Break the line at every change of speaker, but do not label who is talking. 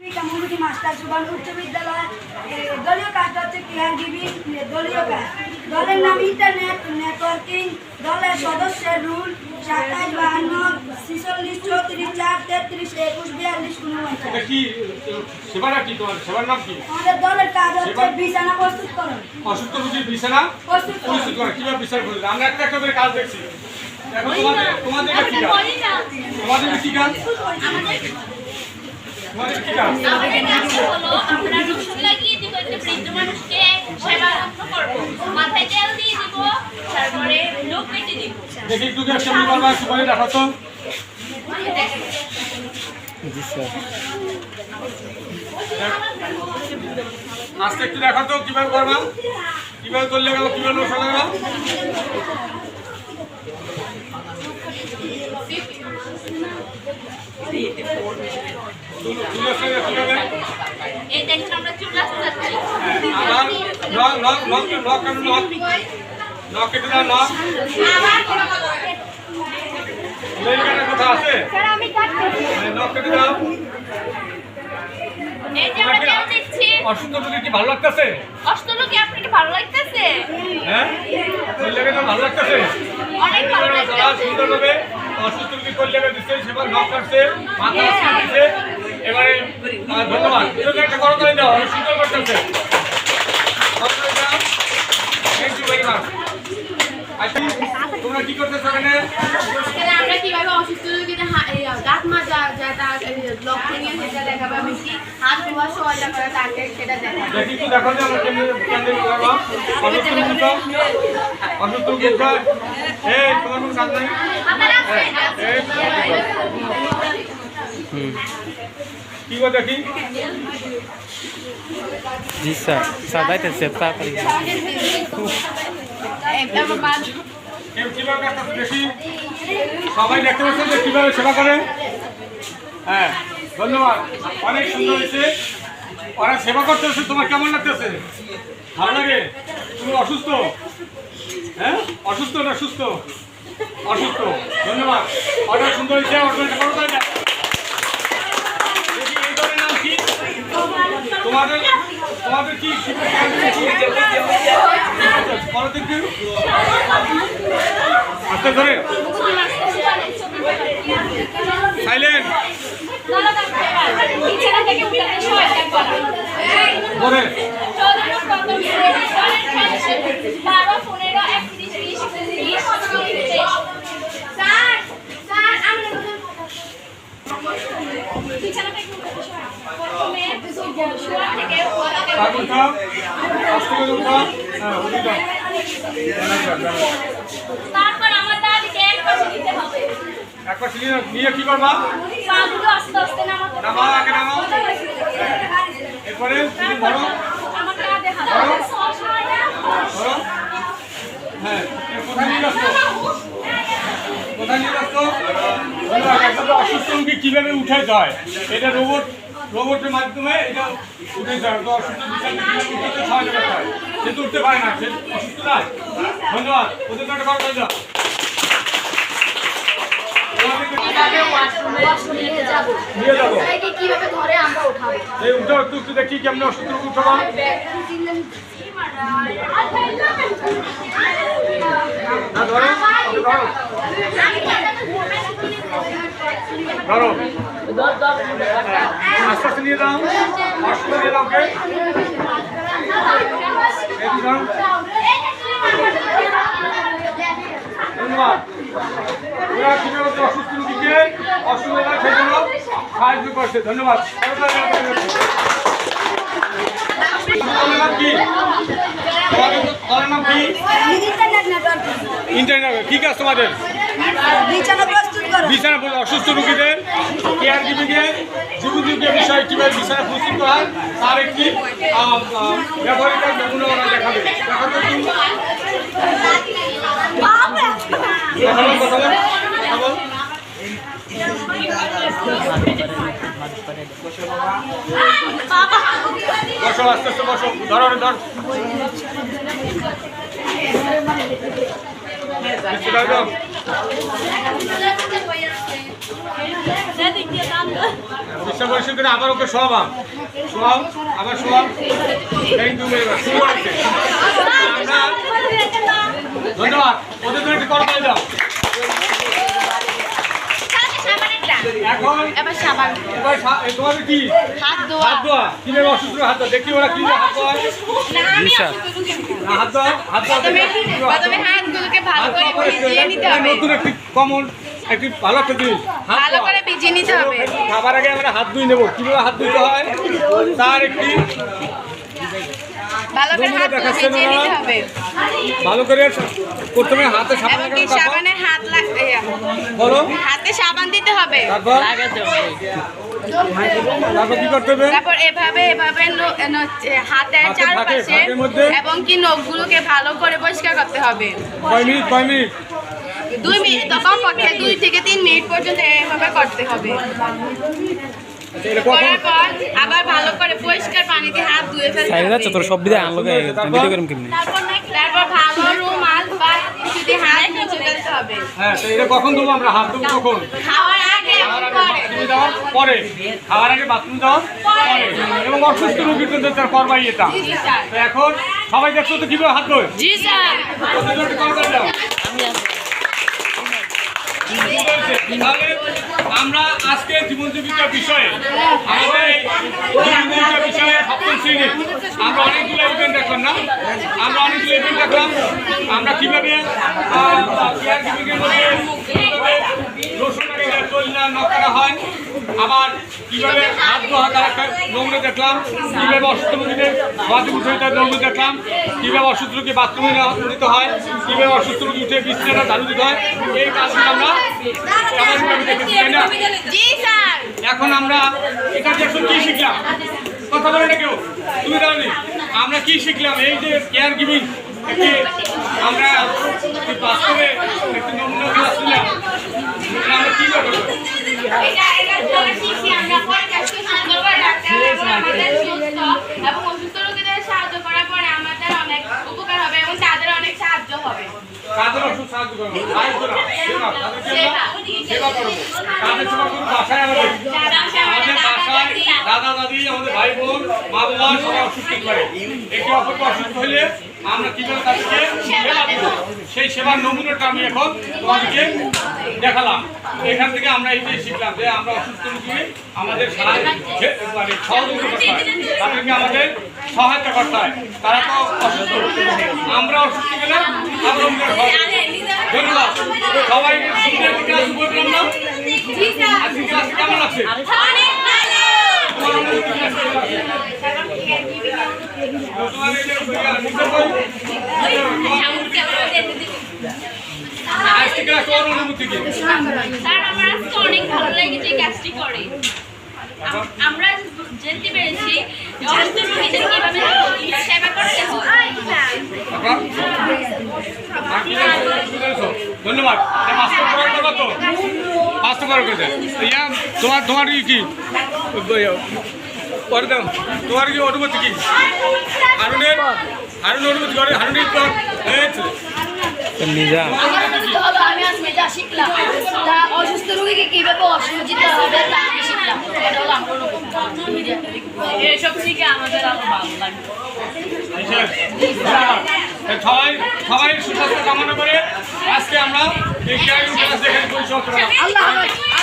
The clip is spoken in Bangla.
মৌলভী মাস্টার সুবান উচ্চ বিদ্যালয়। দলীয় কাজটা হচ্ছে কেয়ার গিভিং। দলীয় কাজ দলের নাম ইন্টারনেট নেটওয়ার্কিং। দলের সদস্যের রুল 27, 52, 46, 34, 4, 33, 21, 42, 49। আমাদের দলের কাজ হচ্ছে বিছানা প্রস্তুত করা।
অসুস্থ রোগীর বিছানা প্রস্তুত করা। কিভাবে বিছানা প্রস্তুত? আমরা একটা করে কাজ দেখছি। এখন তোমাদের কি কাজ? তোমাদের কি কাজ?
আমাদের কাজ হলো আমরা রসুন লাগিয়ে দিব, একটা বৃদ্ধ মানুষকে সেবা যত্ন করবো, মাথায় তেল দিয়ে দিব, তারপরে লোক কেটে দিব।
দেখি একটু কেমন করবা, একটু করে দেখাও তো। জি স্যার, আজকে একটু দেখাও তো কিভাবে করবা, কিভাবে করলে গেল, কিভাবে লোক সাজা গেল।
এই দেখুন আমরা চুল আসতে যাচ্ছি।
কথা আছে অসুস্থ রোগী কি ভালো লাগতেছে?
অসুস্থ রোগী আপনাকে ভালো লাগতেছে?
হ্যাঁ, ভালো লাগতেছে,
অনেক ভালো লাগতেছে।
সুন্দরভাবে অসুস্থ রোগী করলে দিচ্ছে, সেবার নখ কাটছে, মাথা দিচ্ছে। এবারে ধন্যবাদ, একটা করো করে দাও, অনেক সুন্দর করতেছে। Thank you very much. তোমরা কি করতেছো এখানে?
আমরা কিভাবে অসুস্থ রোগীদের দাঁত মাজা যায় তার লক্ষণীয় সেটা দেখাবো, আমি কি হাত ধোয়া সহায়তা করে তাকে সেটা দেখাবো।
দেখি একটু দেখো যে আমরা কেমনে করবো। অসুস্থ রোগী এই তোমার কোনো কাজ নাই? কি গো দেখি?
জি স্যার, সাদাই তো সেটা পারি।
দেখি সবাই দেখতে পাচ্ছেন যে কিভাবে সেবা করে। হ্যাঁ, ধন্যবাদ, অনেক সুন্দর হয়েছে। ওরা সেবা করতে হচ্ছে, তোমার কেমন লাগতেছে? ভালো লাগে? তুমি অসুস্থ? হ্যাঁ, অসুস্থ না সুস্থ? অসুস্থ। ধন্যবাদ, অনেক সুন্দর হয়েছে। তোমাদের তোমাদের কি আস্তে ধরে সাইলেন্ট ধরে
তারপর আমার দাদিকে এক পাশে নিতে হবে।
এক পাশে নিয়ে কি করবা?
পাগুলো আস্তে আস্তে নামাতে হবে।
নামাও, আগে নামাও। এরপরে তুমি ধরো,
আমার কাঁধে হাত
ধরো। হ্যাঁ, কোথায় নিয়ে যাচ্ছ? কোথায় নিয়ে যাচ্ছ? অসুস্থ রোগী কিভাবে উঠে যায়, এটা রোবটের মাধ্যমে এটা উঠে যায়। তো অসুস্থ উঠতে সাহায্য করতে হয়, সে তো উঠতে পারে না, সে অসুস্থ নয়। ধন্যবাদ, ওদের একটা করে দাও। নিয়ে যাবো, এই উঠাও একটু দেখি কেমন অসুস্থ রোগী উঠাবা। ধরো ধরো, আস্তে আস্তে নিয়ে যাও, অসুস্থ নিয়ে যাও। ধন্যবাদ। ওরা কিভাবে অসুস্থ রোগীকে অসুস্থ সেই জন্য সাহায্য করছে। ধন্যবাদ। কি ইন্টারনেট কি কাজ তোমাদের? বিছানা অসুস্থ রোগীদের কেয়ার গিভিংয়ে যুগযুগের বিষয় কীভাবে বিছানা প্রস্তুত করা হয় তার একটি ব্যবহারিক নমুনা ওরা দেখাবে। বসো, আস্তে আস্তে বসো, ধরো ধর। বিশ্ব পরিষদ করে আবার ওকে শোয়াবাম শোয়াও আবার শোয়াও এই তুমি শুরু হচ্ছে আমরা ধন্যবাদ ওদের জন্য একটু করতালি দাও এখন
এবার সাবান
এবার তোমাদের কি
হাত ধোয়া
হাত ধোয়া কিভাবে অসুস্থ হাত ধোয়া দেখি ওরা কিভাবে হাত ধোয়া
জি স্যার
হাত ধোয়া হাত ধোয়া
প্রথমে হাতগুলোকে ভালো করে ভিজিয়ে নিতে হবে
নতুন একটি কমন একটি ভালো একটা জিনিস হাত
ভালো
ধোয়া।
করে ভিজিয়ে নিতে হবে
খাবার আগে আমরা হাত ধুয়ে নেবো কিভাবে হাত ধুতে হয় তার একটি
ভালো করে হাতগুলো ভিজিয়ে নিতে হবে
ভালো করে প্রথমে হাতে সাবান
এবং কি
লাগানো তারপর
সাবানের হাত
বলো
হাতে সাবান দিতে হবে
তারপর তারপর কি করতে হবে
তারপর এভাবে হাতের
হাতের
চারপাশে
ফাঁকের মধ্যে
এবং কি নখগুলোকে ভালো করে পরিষ্কার করতে হবে
কয় মিনিট
2 মিনিট তো কমপক্ষে 2 থেকে 3 মিনিট পর্যন্ত এভাবে করতে হবে
এটা কখন
করার পর আবার ভালো করে পরিষ্কার পানিতে হাত ধুয়ে ফেলতে
সাইড
হবে
যাচ্ছে তোর সব বিদায় আনলো ভিডিও করেন কেমনি
তারপর ভালো রুমাল বা কিছু দিয়ে হাত মুছে ফেলতে হবে
হ্যাঁ তো এটা কখন দেবো আমরা হাত দেবো কখন
খাওয়ার আগে এবং পরে
বাথরুমে যাওয়ার পরে খাওয়ার আগে বাথরুম যাওয়ার পরে এবং অসুস্থ রোগীর জন্য তার করবাই এটা
জি স্যার
তো এখন সবাই দেখছো তো কিভাবে হাত ধোয়
জি স্যার
ওদের জন্য একটু করবেন দাও। তাহলে আমরা আজকে জীবন জীবিকার বিষয়ে আমাদের এই জীবন জীবিকার বিষয়ে সপ্তম শ্রেণী আমরা অনেকগুলো ইভেন্ট দেখলাম না আমরা অনেকগুলো ইভেন্ট দেখলাম আমরা কিভাবে কেয়ার গিভিংয়ের মধ্যে কিভাবে রসুন তৈলা নক করা হয় আবার কিভাবে হাত ধোয়া তার একটা নমুনা দেখলাম কিভাবে অসুস্থ রোগীদের বাজে উঠে তার নমুনা দেখলাম কিভাবে অসুস্থ রোগী বাথরুমে দিতে হয় কিভাবে অসুস্থ রোগী উঠে বিছানা ঝাড়ু দিতে হয় এই কাজগুলো আমরা এমনভাবে দেখেছি তাই না
জি স্যার
এখন আমরা এটা দেখো কি শিখলাম কথা বলে না কেউ তুমি জানি আমরা কি শিখলাম এই যে কেয়ার গিভিং একটি আমরা বাস্তবে একটি নমুনা ক্লাস নিলাম আমরা কি করবো
এটা আমরা শিখছি আমরা পরিবেশকে সুন্দরভাবে রাখতে হবে এবং আমাদের সুস্থ এবং অসুস্থ রোগীদের সাহায্য করার পরে আমাদের অনেক উপকার হবে এবং তাদের অনেক সাহায্য হবে
কাদের অসুখ সাহায্য করবো সাহায্য না সেবা তাদেরকে সেবা করবো তাদের সেবা করবো বাসায় আমাদের বাসায় দাদা দাদি আমাদের ভাই বোন মা বাবা সবাই অসুস্থ করে একে অপরকে অসুস্থ হলে আমরা কিভাবে তাদেরকে সেবা দেবো সেই সেবার নমুনাটা আমি এখন তোমাদেরকে দেখালাম এখান থেকে আমরা এই যে শিখলাম যে আমরা অসুস্থ রোগী আমাদের মানে সহযোগিতা করতে হয় তাদেরকে আমাদের সহায়তা করতে হয় তারা তো অসুস্থ আমরা অসুস্থ গেলে আমরা ধন্যবাদ সবাই সুন্দর ক্লাস বললাম না আজকে ক্লাস কেমন লাগছে আজকে ক্লাস তোমার অনুভূতি কি
স্যার আমার আজকে অনেক ভালো লেগেছে কাজটি করে আমরা জানতে পেরেছি অসুস্থ রোগীদের কিভাবে সেবা করতে হয়
ধন্যবাদ পাঁচটা করার কথা তো পাঁচটা করার কথা ইয়া তোমার কি পরে দাও তোমার কি অনুমতি কি হারুনের অনুমতি করে হারুনের পর
নিজা
আমি আজ মেজা শিখলাম তা অসুস্থ রোগীকে কিভাবে অসুস্থিত হবে তা আমি শিখলাম এটা হলো আমার অনুভূতি
এসব শিখে আমাদের আরো ভালো লাগে
সবাই সুস্বাস্থ্য কামনা করে আজকে আমরা এই ক্লাস দেখে পরিচয়
আল্লাহ হাফেজ